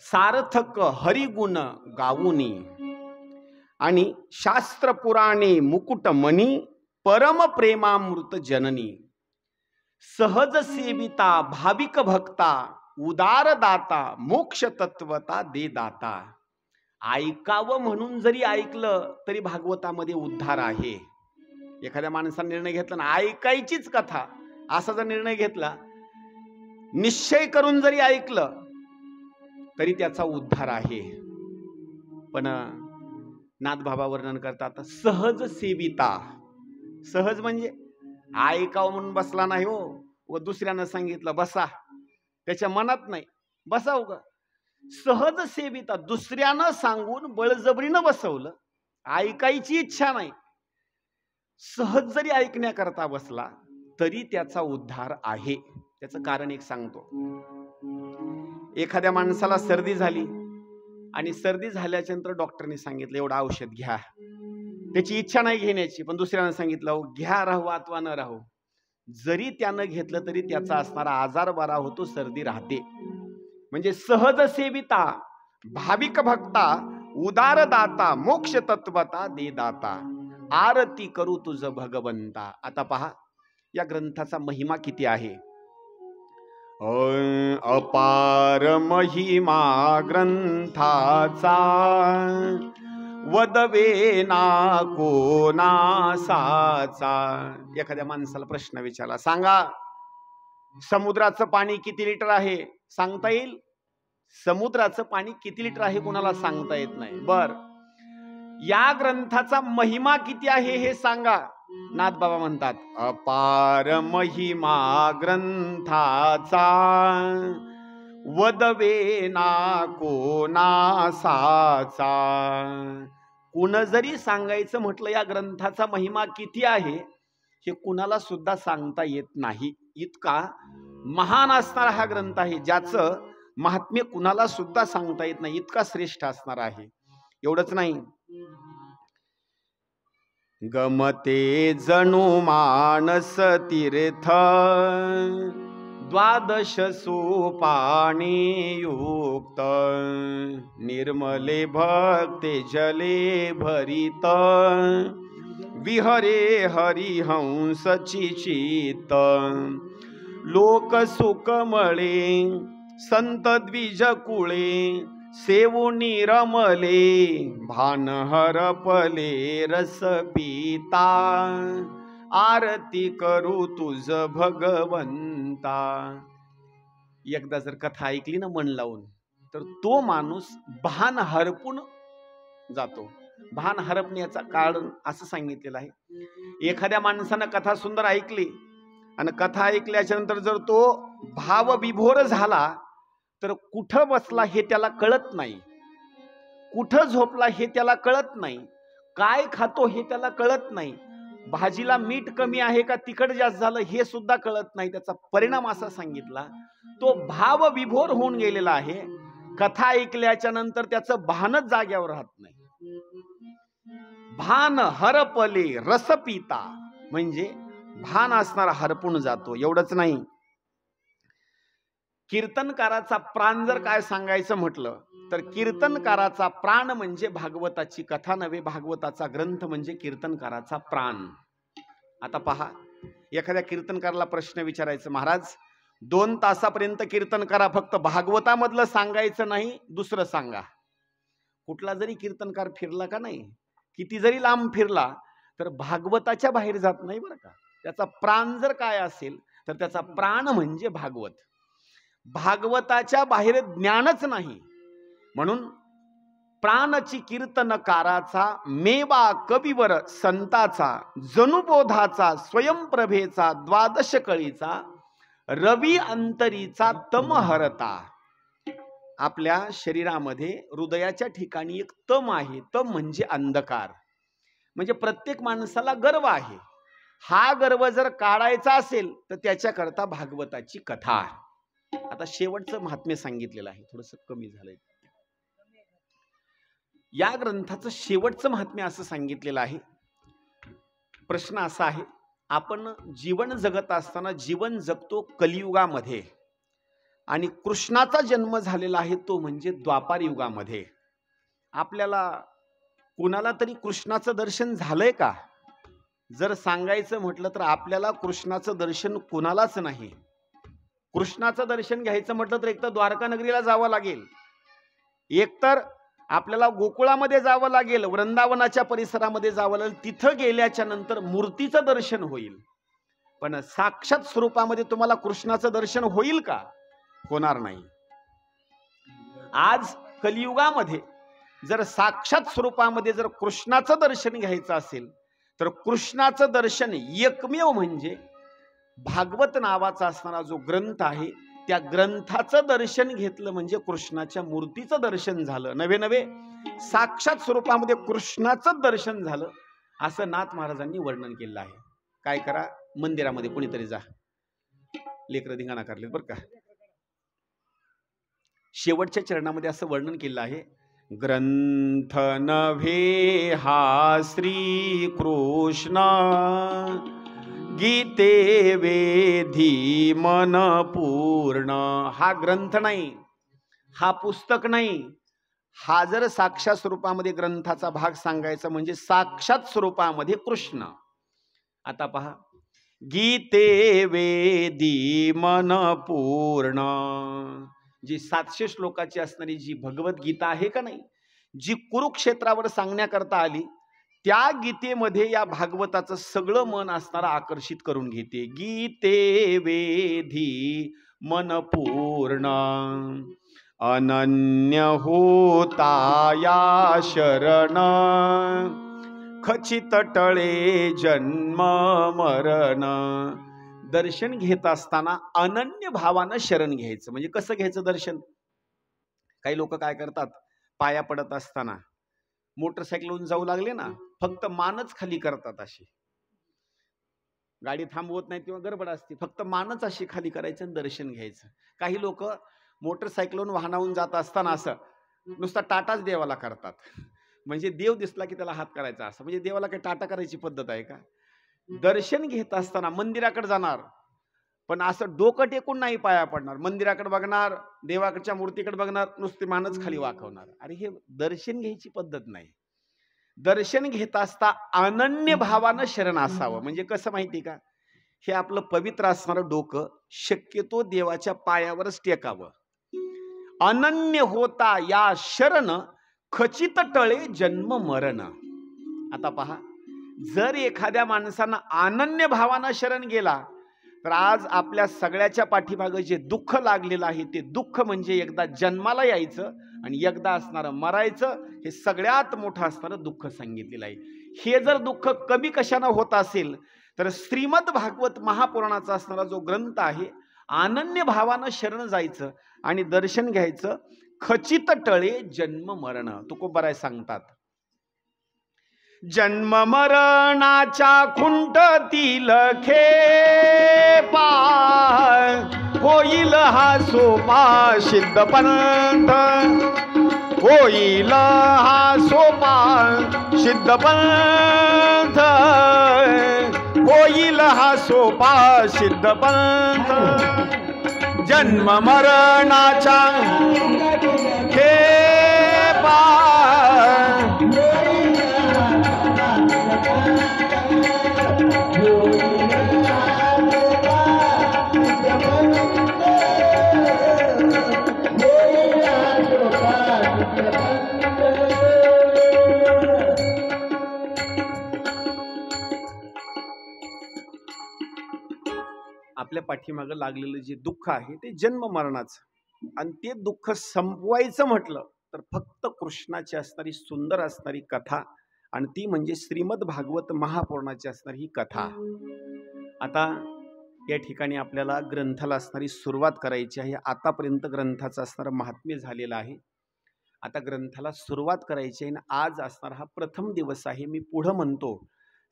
सार्थक हरिगुण गाऊनी, आणि शास्त्र पुराणे मुकुटमणी, परम प्रेमामृत जननी, सहज सेविता भाविक भक्ता, उदार दाता मोक्ष तत्वता दे दाता. ऐकावं म्हणून जरी ऐकलं तरी भागवतामध्ये उद्धार आहे. एखाद्या माणसाने निर्णय घेतला ना ऐकायचीच कथा, असा जर निर्णय घेतला, निश्चय करून जरी ऐकलं तरी त्याचा उद्धार आहे. पण नाथबाबा वर्णन करतात सहज सेविता. सहज म्हणजे ऐकावं म्हणून बसला नाही हो, व दुसऱ्यानं सांगितलं बसा, त्याच्या मनात नाही बसाव का. सहज सेविता, दुसऱ्यानं सांगून बळजबरीनं बसवलं, ऐकायची इच्छा नाही, सहज जरी ऐकण्याकरता बसला तरी त्याचा उद्धार आहे. त्याचं कारण एक सांगतो. एखाद्या माणसाला सर्दी झाली आणि सर्दी झाल्याच्या नंतर डॉक्टरने सांगितलं एवढं औषध घ्या, त्याची इच्छा नाही घेण्याची, पण दुसऱ्यानं सांगितलं घ्या, राहू अथवा न राहू, जरी त्यानं घेतलं तरी त्याचा असणारा आजार बरा होतो, सर्दी राहते. म्हणजे सहज सेविता भाविक भक्ता, उदार दाता मोक्ष तत्वता दे दाता, आरती करू तुझ भगवंता. आता पहा या ग्रंथाचा महिमा किती आहे. अपार महिमा ग्रंथाचा, वदवे ना कोणासाचा. एखाद्या माणसाला प्रश्न विचारला, सांगा समुद्राचं पाणी किती लिटर आहे, सांगता येईल? समुद्राचं पाणी किती लिटर आहे कोणाला सांगता येत नाही. बर, या ग्रंथाचा महिमा किती आहे हे सांगा. नाथबाबा म्हणतात अपार महिमा ग्रंथाचा, वदवे ना कोणासाचा. कुण जरी सांगायचं म्हटलं या ग्रंथाचा महिमा किती आहे हे कुणाला सुद्धा सांगता येत नाही. इतका महान असणारा हा ग्रंथ आहे, ज्याचं महात्म्य कुणाला सुद्धा सांगता येत नाही, इतका श्रेष्ठ असणार आहे. एवढंच नाही, गमते जणू मानस तीर्थ, द्वादश सोपाणी युक्त, निर्मले भक्ते जले भरित, विहरे हरिहंसची चित, लोक सुकमळे संत द्विज कुळे, सेवुनी रमले भान हरपले रस पिता, आरती करू तुझ भगवंता. एकदा जर कथा ऐकली ना मन लावून, तर तो माणूस भान हरपून जातो. भान हरपण्याचं कारण असं सांगितलेलं आहे, एखाद्या माणसानं कथा सुंदर ऐकली आणि कथा ऐकल्याच्या नंतर जर तो भावविभोर झाला, तर कुठं बसला हे त्याला कळत नाही, कुठं झोपला हे त्याला कळत नाही, काय खातो हे त्याला कळत नाही, भाजीला मीठ कमी आहे का तिखट जास्त झालं हे सुद्धा कळत नाही. त्याचा परिणाम असा सांगितला, तो भाव विभोर होऊन गेलेला आहे. कथा ऐकल्याच्या नंतर त्याचं भानच जाग्यावर राहत नाही. भान हरपले रस पिता म्हणजे भान असणारा हरपून जातो. एवढंच नाही, कीर्तनकाराचा प्राण जर काय सांगायचं म्हटलं तर कीर्तनकाराचा प्राण म्हणजे भागवताची कथा नव्हे, भागवताचा ग्रंथ म्हणजे कीर्तनकाराचा प्राण. आता पहा, एखाद्या कीर्तनकाराला प्रश्न विचारायचा, महाराज 2 तासापर्यंत कीर्तन करा, फक्त भागवतामधलं सांगायचं नाही, दुसरं सांगा. कुठला जरी कीर्तनकार फिरला का नाही, किती जरी लांब फिरला, तर भागवताच्या बाहेर जात नाही बरं का. त्याचा प्राण जर काय असेल तर त्याचा प्राण म्हणजे भागवत. भागवताच्या बाहेर ज्ञानच नाही. म्हणून प्राणची कीर्तनकाराचा, मेवा कविवर संताचा, जनुबोधाचा, स्वयंप्रभेचा, द्वादश कळीचा, रवी अंतरीचा तम हरता. आपल्या शरीरामध्ये हृदयाच्या ठिकाणी एक तम आहे. तम म्हणजे अंधकार. म्हणजे प्रत्येक माणसाला गर्व आहे. हा गर्व जर काढायचा असेल तर त्याच्याकरता भागवताची कथा आहे. आता शेवटचं महात्म्य सांगितलेलं आहे, थोडंसं कमी झालंय. या ग्रंथाचं शेवटचं महात्म्य असं सांगितलेलं आहे. प्रश्न असा आहे, आपण जीवन जगत असताना जीवन जगतो कलियुगामध्ये आणि कृष्णाचा जन्म झालेला आहे तो म्हणजे द्वापार युगामध्ये. आपल्याला कोणाला तरी कृष्णाचं दर्शन झालंय का? जर सांगायचं म्हटलं तर आपल्याला कृष्णाचं दर्शन कोणालाच नाही. कृष्णाचं दर्शन घ्यायचं म्हटलं तर एक तर द्वारका नगरीला जावं लागेल, एकतर आपल्याला गोकुळामध्ये जावं लागेल, वृंदावनाच्या परिसरामध्ये जावं लागेल. तिथं गेल्याच्या नंतर मूर्तीचं दर्शन होईल. पण साक्षात स्वरूपामध्ये तुम्हाला कृष्णाचं दर्शन होईल का? होणार नाही. आज कलियुगामध्ये जर साक्षात स्वरूपामध्ये जर कृष्णाचं दर्शन घ्यायचं असेल तर कृष्णाचं दर्शन एकमेव म्हणजे भागवत नावाचा असणारा जो ग्रंथ आहे, त्या ग्रंथाचं दर्शन घेतलं म्हणजे कृष्णाच्या मूर्तीचं दर्शन झालं. नवे नवे साक्षात स्वरूपामध्ये कृष्णाचं दर्शन झालं, असं नाथ महाराजांनी वर्णन केलं आहे. काय करा, मंदिरामध्ये कोणीतरी जा, लेकरं धिंगाणा करले बरं का. शेवटच्या चरणामध्ये असं वर्णन केलं आहे, ग्रंथ नव्हे हा श्री कृष्ण, गीते वेधी मन पूर्ण. हा ग्रंथ नाही, हा पुस्तक नाही, हा जर साक्षात स्वरूपामध्ये ग्रंथाचा भाग सांगायचा म्हणजे साक्षात स्वरूपामध्ये कृष्ण. आता पहा, गीते वेदी मन पूर्ण, जी 700 श्लोकाची असणारी जी भगवद्गीता आहे का नाही, जी कुरुक्षेत्रावर सांगण्याकरता आली, त्या गीतेमध्ये या भागवताचं सगळं मन असणारा आकर्षित करून घेते. गीते वेधी मन पूर्ण, अनन्य होता या शरण, खचित टळे जन्म मरण. दर्शन घेत असताना अनन्य भावानं शरण घ्यायचं. म्हणजे कसं घ्यायचं दर्शन? काही लोक काय करतात, पाया पडत असताना मोटरसायकलवरून जाऊ लागले ना, फक्त मानच खाली करतात. अशी गाडी थांबवत नाही तेव्हा गडबड असते, फक्त मानच अशी खाली करायचं आणि दर्शन घ्यायचं. काही लोक मोटरसायकलवरून वाहनावरून जात असताना असं नुसता टाटाच देवाला करतात. म्हणजे देव दिसला की त्याला हात करायचा, असं म्हणजे देवाला काही टाटा करायची पद्धत आहे का? दर्शन घेत असताना मंदिराकडे जाणार, पण असं डोकं टेकून नाही पाया पडणार. मंदिराकडे बघणार, देवाकडच्या मूर्तीकडे बघणार, नुसती मानच खाली वाकवणार. अरे हे दर्शन घ्यायची पद्धत नाही. दर्शन घेत असता अनन्य भावानं शरण असावं. म्हणजे कसं माहिती का, हे आपलं पवित्र असणारं डोकं शक्यतो देवाच्या पायावरच टेकावं. अनन्य होता या शरण खचित टळे जन्म मरण. आता पहा, जर एखाद्या माणसानं अनन्य भावानं शरण गेला तर आज आपल्या सगळ्याच्या पाठीमागे जे दुःख लागलेलं आहे ते दुःख म्हणजे एकदा जन्माला यायचं आणि एकदा असणारं मरायचं, हे सगळ्यात मोठं असणारं दुःख सांगितलेलं आहे. हे जर दुःख कमी कशानं होत असेल तर श्रीमद भागवत महापुराणाचा असणारा जो ग्रंथ आहे, अनन्य भावानं शरण जायचं आणि दर्शन घ्यायचं. खचित टळे जन्म मरण. तुकोबाराय सांगतात, जन्म मरणाच्या खुंटतील खेपा होईल हा सोपा सिद्ध पंथ, होईल हा सोपा सिद्ध पंथ, होईल हा सोपा सिद्ध पंथ. जन्म मरणाच्या खेपा आपल्या पाठीमागं लागलेलं जे दुःख आहे ते जन्म मरणाचं, आणि ते दुःख संपवायचं म्हटलं तर फक्त कृष्णाची असणारी सुंदर असणारी कथा, आणि ती म्हणजे श्रीमद भागवत महापुराणाची असणारी ही कथा. आता या ठिकाणी आपल्याला ग्रंथाला असणारी सुरुवात करायची आहे. आतापर्यंत ग्रंथाचं असणारं महात्म्य झालेलं आहे. आता ग्रंथाला सुरुवात करायची आहे. आज असणारा हा प्रथम दिवस आहे. मी पुढं म्हणतो,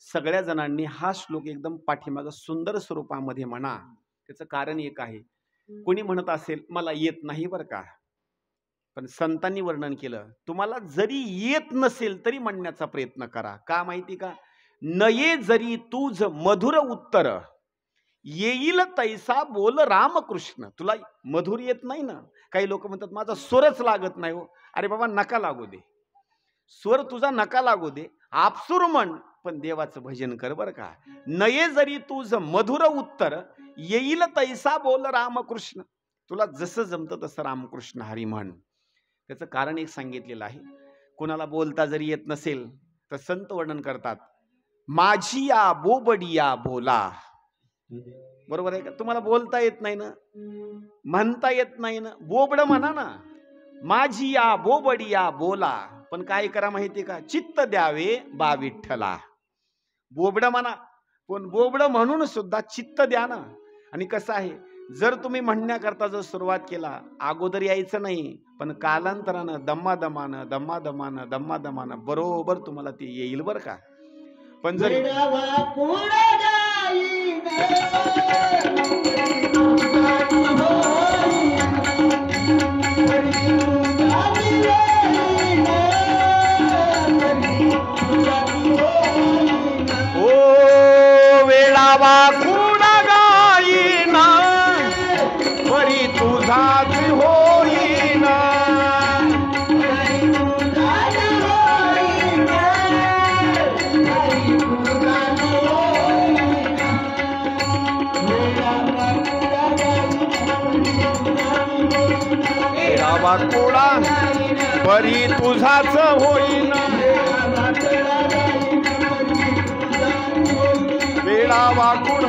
सगळ्या जणांनी हा श्लोक एकदम पाठीमागं सुंदर स्वरूपामध्ये म्हणा. त्याचं कारण एक आहे, कोणी म्हणत असेल मला येत नाही बरं का, पण संतांनी वर्णन केलं, तुम्हाला जरी येत नसेल तरी म्हणण्याचा प्रयत्न करा. का माहिती का, नये जरी तुझ मधुर उत्तर, येईल तैसा बोल रामकृष्ण. तुला मधुर येत नाही ना, काही लोक म्हणतात माझा स्वरच लागत नाही हो. अरे बाबा, नका लागू दे, स्वर तुझा नका लागू दे, आपसूर म्हण, पण देवाचं भजन कर बरं का. नये जरी तुझ मधुर उत्तर, येईल तैसा बोल रामकृष्ण. तुला जसं जमतं तसं रामकृष्ण हरी म्हण. त्याचं कारण एक सांगितलेलं आहे. कोणाला बोलता जरी येत नसेल तर संत वर्णन करतात, माझी या बोबडिया बोला. बरोबर आहे का? तुम्हाला बोलता येत नाही ना, म्हणता येत नाही ना, बोबड म्हणा ना, माझी या बोबडिया बोला. पण काय करा माहिती का, चित्त द्यावे बा विठ्ठला. बोबड म्हणा, पण बोबड म्हणून सुद्धा चित्त द्या ना. आणि कसं आहे, जर तुम्ही म्हणण्याकरता जर सुरुवात केला, अगोदर यायचं नाही, पण कालांतरानं दम्मादमानं दम्मादमानं दम्मादमानं बरोबर तुम्हाला ते येईल बरं का. पण जर वेळावा कुणा गाईना, परी तुझाच होईना. वेळावा कुणा परी तुझाच होईना. वेळा वाकून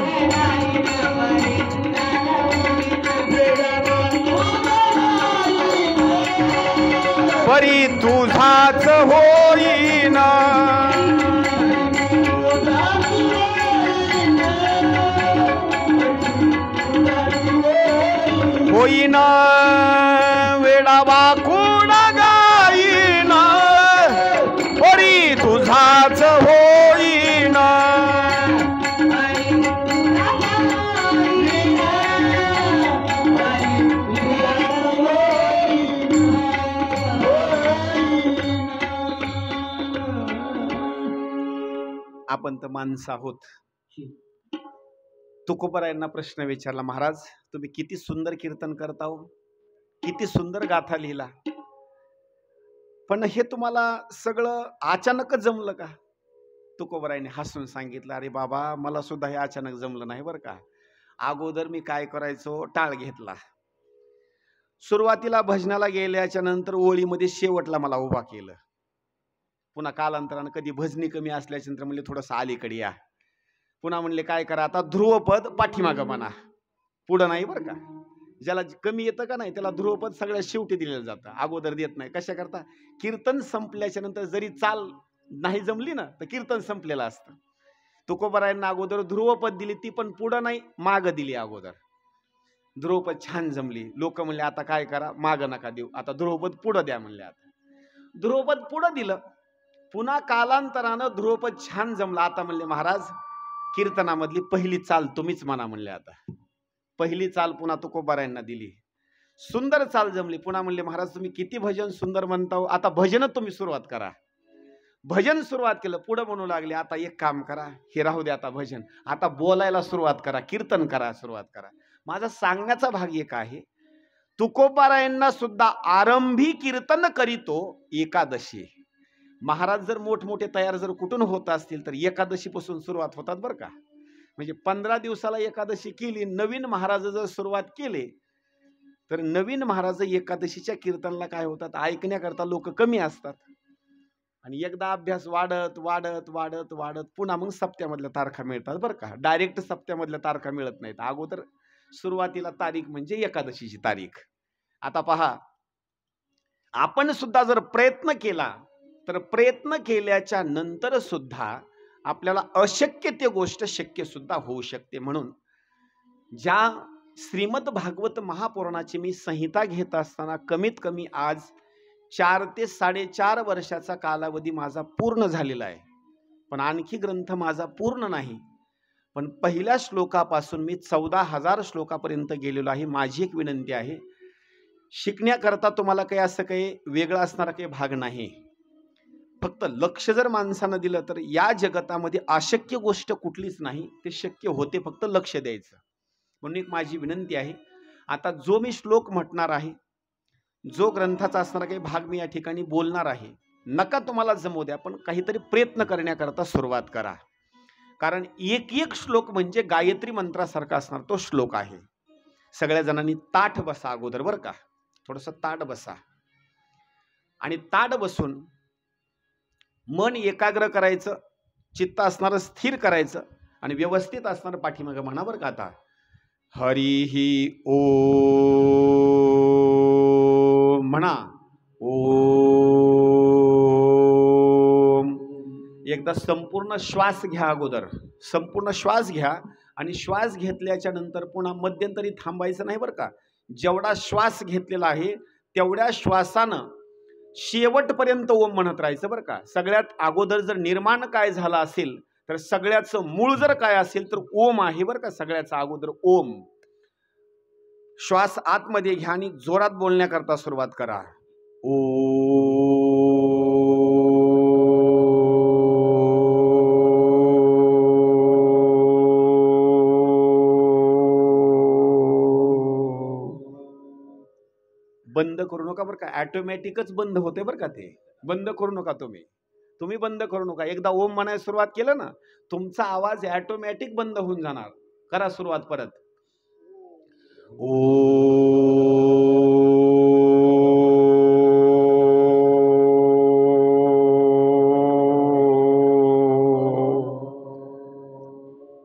परी तुझाच होईना. होईना वेळा वाकून गाईना, परी तुझाच होईना. आपण तर माणसं आहोत. तुकोबारायांना प्रश्न विचारला, महाराज तुम्ही किती सुंदर कीर्तन करता हो, किती सुंदर गाथा लिहिला, पण हे तुम्हाला सगळं अचानकच जमलं का? तुकोबारायांनी हसून सांगितलं, अरे बाबा, मला सुद्धा हे अचानक जमलं नाही बरं का. अगोदर मी काय करायचो, टाळ घेतला. सुरुवातीला भजनाला गेल्याच्या नंतर ओळीमध्ये शेवटला मला उभा केलं. पुन्हा कालांतरानं कधी भजनी कमी असल्याच्या नंतर म्हणले थोडंसं अलीकडे या. पुन्हा म्हणले काय करा आता, ध्रुवपद पाठीमागं म्हणा, पुढं नाही बरं का. ज्याला कमी येतं का नाही त्याला ध्रुवपद सगळ्यात शेवटी दिलेलं जातं, अगोदर देत नाही. कशा करता, कीर्तन संपल्याच्या नंतर जरी चाल नाही जमली ना तर कीर्तन संपलेलं असतं. तुकोबारायांना अगोदर ध्रुवपद दिली, ती पण पुढं नाही मागं दिली. अगोदर ध्रुवपद छान जमली, लोक म्हणले आता काय करा, मागं नका देऊ, आता ध्रुवपद पुढं द्या म्हणले. आता ध्रुवपद पुढं दिलं. पुन्हा कालांतरानं ध्रुवपद छान जमलं. आता म्हणले महाराज, कीर्तनामधली पहिली चाल तुम्हीच म्हणा म्हणले. आता पहिली चाल पुन्हा तुकोबारायांना दिली, सुंदर चाल जमली. पुन्हा म्हणले महाराज, तुम्ही किती भजन सुंदर म्हणता हो, आता भजन तुम्ही सुरुवात करा. भजन सुरुवात केलं. पुढे म्हणू लागले, आता एक काम करा, हे राहू द्या, आता भजन, आता बोलायला सुरुवात करा, कीर्तन करा, सुरुवात करा. माझा सांगण्याचा भाग एक आहे, तुकोबारायांना सुद्धा आरंभी कीर्तन करीतो एकादशी. महाराज जर मोठमोठे तयार जर कुठून होत असतील तर एकादशी पासून सुरुवात होतात बरं का. म्हणजे 15 दिवसाला एकादशी केली, नवीन महाराज जर सुरुवात केले तर नवीन महाराज एकादशीच्या कीर्तनला काय होतात, ऐकण्याकरता लोक कमी असतात. आणि एकदा अभ्यास वाढत वाढत वाढत वाढत पुन्हा मग सप्त्यामधल्या तारखा मिळतात बरं का. डायरेक्ट सप्त्यामधल्या तारखा मिळत नाहीत. अगोदर सुरुवातीला तारीख म्हणजे एकादशीची तारीख. आता पहा, आपण सुद्धा जर प्रयत्न केला तर प्रयत्न केल्याच्या नंतर सुद्धा आपल्याला अशक्य ते गोष्ट शक्य सुद्धा होऊ शकते. म्हणून ज्या श्रीमद भागवत महापुराणाची मी संहिता घेत असताना कमीत कमी आज 4 ते 4.5 वर्षाचा कालावधी माझा पूर्ण झालेला आहे. पण आणखी ग्रंथ माझा पूर्ण नाही. पण पहिल्या श्लोकापासून मी 14,000 श्लोकापर्यंत गेलेलो आहे. माझी एक विनंती आहे, शिकण्याकरता तुम्हाला काही असं काही वेगळं असणारा काही भाग नाही. फक्त लक्ष जर माणसानं दिलं तर या जगतामध्ये अशक्य गोष्ट कुठलीच नाही, ते शक्य होते, फक्त लक्ष द्यायचं. म्हणून एक माझी विनंती आहे, आता जो मी श्लोक म्हटणार आहे, जो ग्रंथाचा असणारा काही भाग मी या ठिकाणी बोलणार आहे, नका तुम्हाला जमू द्या, पण काहीतरी प्रयत्न करण्याकरता सुरुवात करा. कारण एक एक श्लोक म्हणजे गायत्री मंत्रासारखा असणार तो श्लोक आहे. सगळ्या जणांनी ताठ बसा अगोदर बरं का, थोडंसं ताठ बसा. आणि ताठ बसून मन एकाग्र करायचं, चित्त असणारं स्थिर करायचं आणि व्यवस्थित असणारं पाठीमागं म्हणा बरं का. आता हरिही ओम म्हणा, ओम. एकदा संपूर्ण श्वास घ्या अगोदर, संपूर्ण श्वास घ्या आणि श्वास घेतल्याच्या नंतर पुन्हा मध्यंतरी थांबायचं नाही बरं का. जेवढा श्वास घेतलेला आहे तेवढ्या श्वासानं शेवटपर्यंत ओम म्हणत राहायचं बरं का. सगळ्यात अगोदर जर निर्माण काय झालं असेल तर सगळ्याचं मूळ जर काय असेल तर ओम आहे बरं का. सगळ्याचा अगोदर ओम. श्वास आतमध्ये घ्या आणि जोरात बोलण्याकरता सुरुवात करा. बंद करू नका बरं का, ऑटोमॅटिकच बंद होते बरं का. ते बंद करू नका, तुम्ही बंद करू नका. एकदा ओम म्हणायला सुरुवात केलं ना, तुमचा आवाज ऑटोमॅटिक बंद होऊन जाणार. करा सुरुवात परत.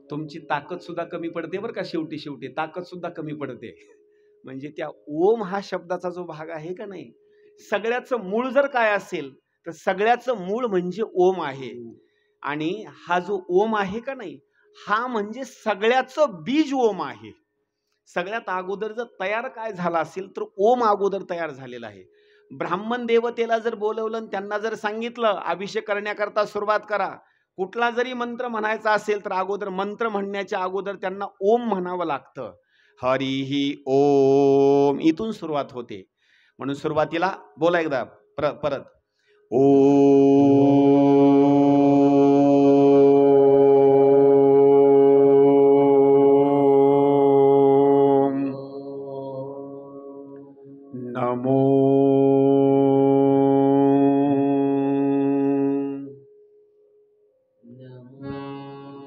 तुमची ताकद सुद्धा कमी पडते बरं का. शेवटी ताकद सुद्धा कमी पडते. म्हणजे त्या ओम हा शब्दाचा जो भाग आहे का नाही, सगळ्याचं मूळ जर काय असेल तर सगळ्याचं मूळ म्हणजे ओम आहे. आणि हा जो ओम आहे का नाही, हा म्हणजे सगळ्याचं बीज ओम आहे. सगळ्यात अगोदर जर तयार काय झाला असेल तर ओम अगोदर तयार झालेला आहे. ब्राह्मण देवतेला जर बोलवलं आणि त्यांना जर सांगितलं अभिषेक करण्याकरता सुरुवात करा, कुठला जरी मंत्र म्हणायचा असेल तर अगोदर मंत्र म्हणण्याच्या अगोदर त्यांना ओम म्हणावं लागतं. हरिही ओम इथून सुरुवात होते. म्हणून सुरुवातीला बोला एकदा परत ओम नमो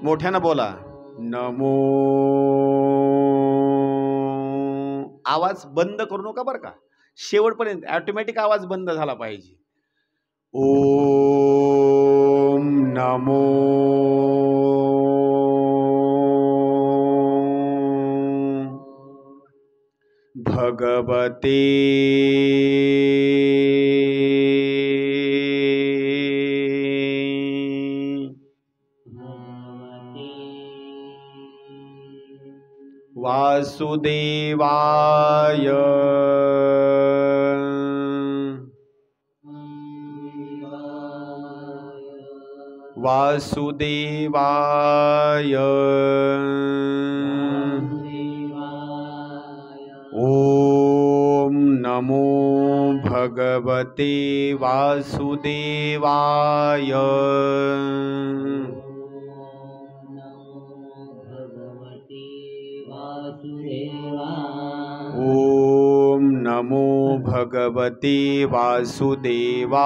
मोठ्यानं बोला. नमो. आवाज बंद करू नका बरं का, शेवटपर्यंत ऑटोमॅटिक आवाज बंद झाला पाहिजे. ओम नमो भगवते वासुदेवाय वासुदेवाय ओम नमो भगवते वासुदेवाय ओम नमो भगवते वासुदेवाय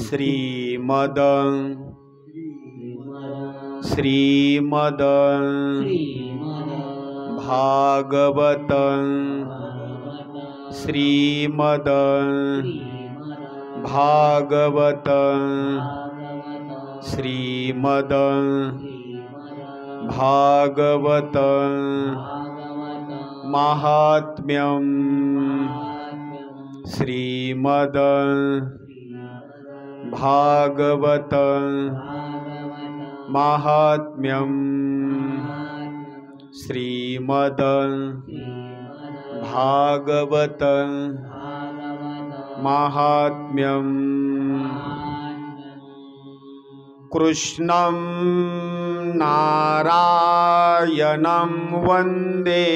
श्रीमद श्रीमद भागवत श्रीमद भागवत श्रीमद भागवत महात्म्यम श्रीमद भागवत महात्म्यम श्रीमद भागवत महात्म्यम कृष्णं नारायणं वन्दे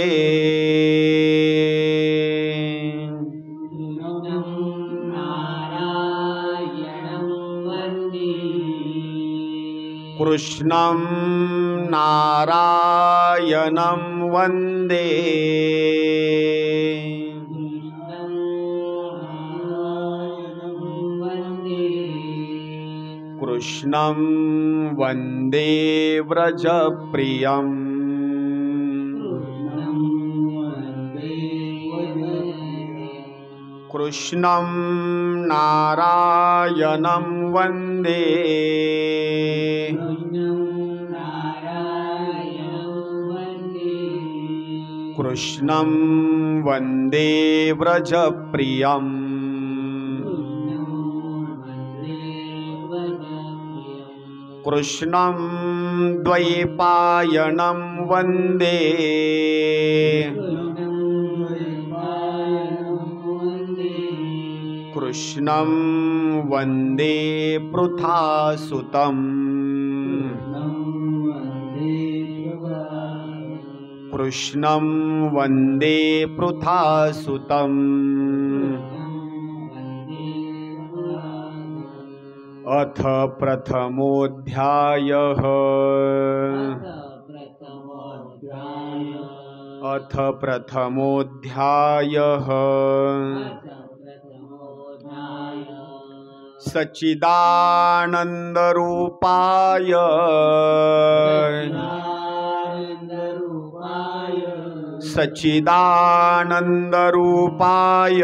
कृष्णं नारायणं वन्दे कृष्णं वन्दे व्रजप्रियम् कृष्णं नारायणं वन्दे कृष्णं वन्दे व्रजप्रियम् कृष्णं द्वैपायनं वन्दे कृष्णं वन्दे पृथासुतम् कृष्णं वन्दे पृथासुतम् अथ प्रथमोऽध्यायः अथ प्रथमोऽध्यायः सच्चिदानन्दरूपाय सच्चिदानन्दरूपाय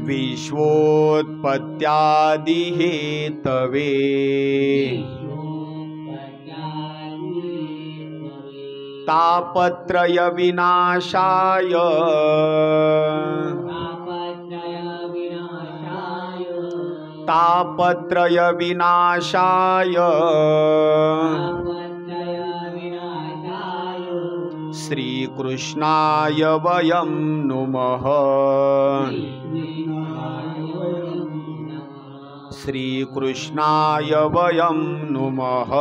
विश्वोत्पत्त्यादिहेतवे तापत्रयविनाशाय तापत्रयविनाशाय श्रीकृष्णाय वयं नुमः श्रीकृष्णाय वयं नुमः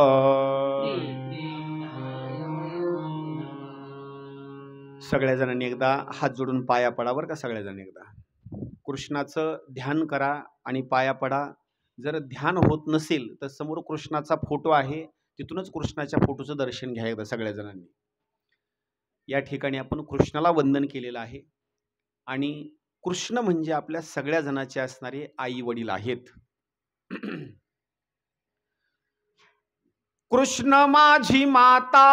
सगळ्या जणांनी एकदा हात जोडून पाया पडा बरं का. सगळ्या जण एकदा कृष्णाचं ध्यान करा आणि पाया पडा. जर ध्यान होत नसेल तर समोर कृष्णाचा फोटो आहे, तिथूनच कृष्णाच्या फोटोचं दर्शन घ्या एकदा सगळ्या जणांनी. या ठिकाणी आपण कृष्णाला वंदन केलेलं आहे आणि कृष्ण म्हणजे आपल्या सगळ्या जणांचे असणारे आई वडील आहेत. कृष्ण माझी माता,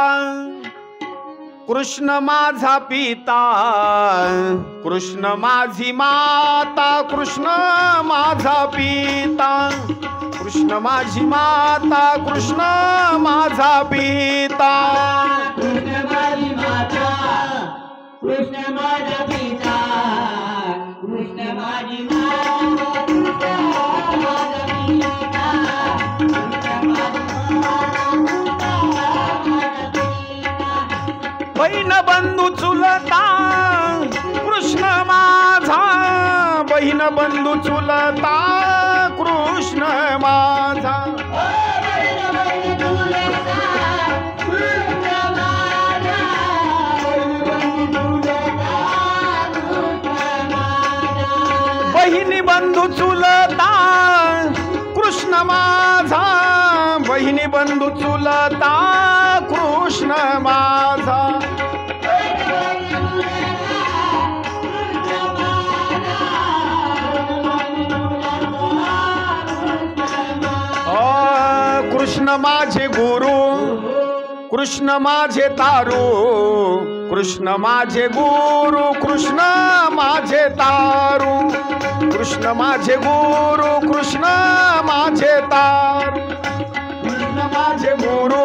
कृष्ण माझा पिता, कृष्ण माझी माता, कृष्ण माझा पिता, कृष्ण माझी माता, कृष्ण माझा पिता, कृष्ण माझी माता, कृष्ण माझा पिता, कृष्ण माझी माता, कृष्ण माझा पिता, कृष्ण बहीण बंधू चुलता कृष्ण माझा, बहीण बंधू चुलता कृष्ण माझा, बहिणी बंधू चुलता कृष्ण माझा, बहिणी बंधू चुलता कृष्ण माझा, कृष्ण माझे गुरु, कृष्ण माझे तारू, कृष्ण माझे गुरु, कृष्ण माझे तारू, कृष्ण माझे गुरु, कृष्ण माझे तारू, कृष्ण माझे गुरु,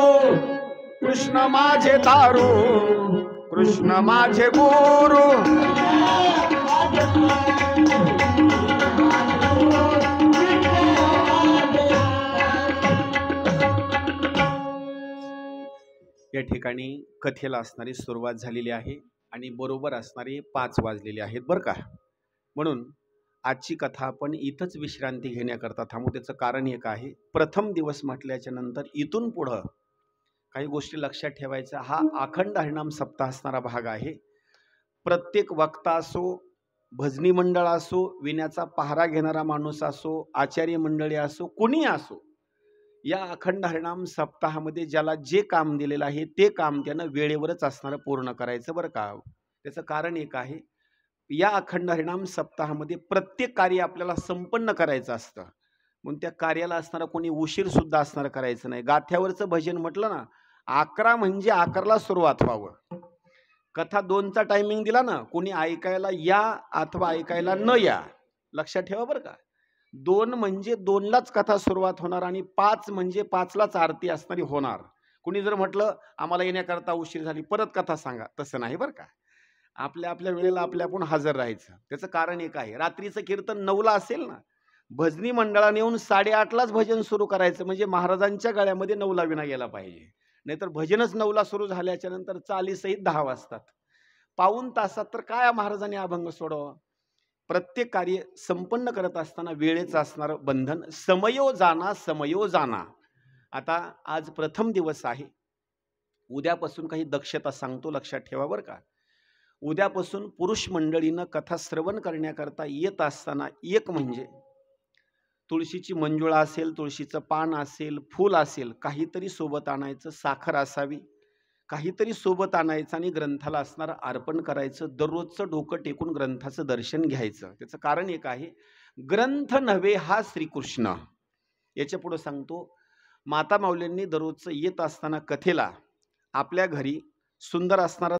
कृष्ण माझे तारू, कृष्ण माझे गुरु. या ठिकाणी कथेला असणारी सुरुवात झालेली आहे आणि बरोबर असणारे 5 वाजलेले आहेत बरं का. म्हणून आजची कथा आपण इथंच विश्रांती घेण्याकरता थांबू. त्याचं कारण एक आहे, प्रथम दिवस म्हटल्याच्या नंतर इथून पुढं काही गोष्टी लक्षात ठेवायच्या. हा अखंड हरिनाम सप्ताह असणारा भाग आहे. प्रत्येक वक्ता असो, भजनी मंडळ असो, विण्याचा पहारा घेणारा माणूस असो, आचार्य मंडळी असो, कुणी असो, या अखंड हरिनाम सप्ताहामध्ये ज्याला जे काम दिलेलं आहे ते काम त्यानं वेळेवरच असणारं पूर्ण करायचं बरं का. त्याचं कारण एक आहे, या अखंड हरिनाम सप्ताहामध्ये प्रत्येक कार्य आपल्याला संपन्न करायचं असतं. म्हणून त्या कार्याला असणारा कोणी उशीर सुद्धा असणारं करायचं नाही. गाथ्यावरचं भजन म्हटलं ना, 11 म्हणजे 11ला सुरुवात व्हावं. कथा 2चा टायमिंग दिला ना, कोणी ऐकायला या अथवा ऐकायला न या, लक्षात ठेवा बरं का. 2 म्हणजे 2लाच कथा सुरुवात होणार आणि 5 म्हणजे 5लाच आरती असणारी होणार. कुणी जर म्हटलं आम्हाला येण्याकरता उशीर झाली, परत कथा सांगा, तसं नाही बरं का. आपल्या आपल्या वेळेला आपण हजर राहायचं. त्याचं कारण एक आहे, रात्रीचं कीर्तन 9ला असेल ना, भजनी मंडळाने येऊन 8:30लाच भजन सुरू करायचं, म्हणजे महाराजांच्या गळ्यामध्ये 9ला विणा गेला पाहिजे. नाहीतर भजनच 9ला सुरू झाल्याच्या नंतर चालीसहित 10 वाजतात. पाऊण तासात तर काय महाराजांनी अभंग सोडावा. प्रत्येक कार्य संपन्न करत असताना वेळेचं असणारं बंधन, समयो जाना समयो जाना. आता आज प्रथम दिवस आहे, उद्यापासून काही दक्षता सांगतो, लक्षात ठेवा बरं का. उद्यापासून पुरुष मंडळीनं कथा श्रवण करण्याकरता येत असताना एक म्हणजे तुळशीची मंजुळा असेल, तुळशीचं पान असेल, फूल असेल, काहीतरी सोबत आणायचं, साखर असावी, काहीतरी सोबत आणायचं आणि ग्रंथाला असणारं अर्पण करायचं. दररोजचं डोकं टेकून ग्रंथाचं दर्शन घ्यायचं. त्याचं कारण एक आहे, ग्रंथ नव्हे हा श्रीकृष्ण. याच्या पुढं सांगतो, माता माऊल्यांनी दररोजचं येत असताना कथेला आपल्या घरी सुंदर असणारा